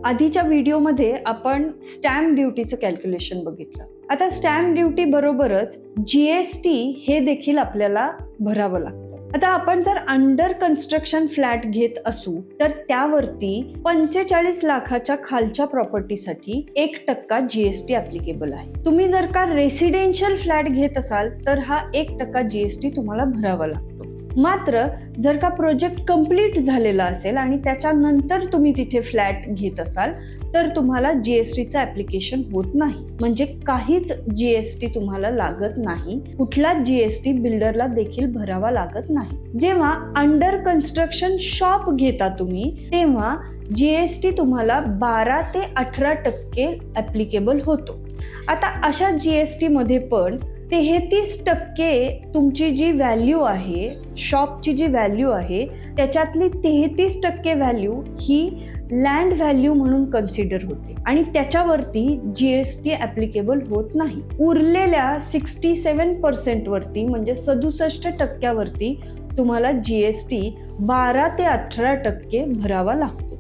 आधीच्या व्हिडिओमध्ये आपण स्टॅम्प ड्युटीचं कॅल्क्युलेशन बघितलं. आता स्टॅम्प ड्युटी बरोबरच GST हे देखील आपल्याला भरावं लागतं. आता आपण जर अंडर कन्स्ट्रक्शन फ्लॅट घेत असू तर त्यावरती 45 लाखाच्या खालच्या प्रॉपर्टीसाठी 1% GST ऍप्लिकेबल आहे. तुम्ही जर का रेसिडेन्शियल फ्लॅट घेत असाल तर हा 1% GST तुम्हाला भरावा लागतो. मात्र जर का प्रोजेक्ट कंप्लीट झालेला असेल आणि त्याच्यानंतर तुम्ही तिथे फ्लॅट घेत असाल तर तुम्हाला GSTचं ऍप्लिकेशन होत नाही, म्हणजे काहीच GST तुम्हाला लागत नाही. कुठलाच GST बिल्डरला देखील भरावा लागत नाही. जेव्हा अंडर कन्स्ट्रक्शन शॉप घेता तुम्ही तेव्हा GST तुम्हाला 12 ते 18% ऍप्लिकेबल होतो. आता अशा GST मध्ये पण 33% तुमची जी व्हॅल्यू आहे, शॉपची जी व्हॅल्यू आहे त्याच्यातली 33% व्हॅल्यू ही लँड व्हॅल्यू म्हणून कन्सिडर होते आणि त्याच्यावरती GST ऍप्लिकेबल होत नाही. उरलेल्या 67% वरती म्हणजे 67% वरती तुम्हाला GST 12 ते 18% भरावा लागतो.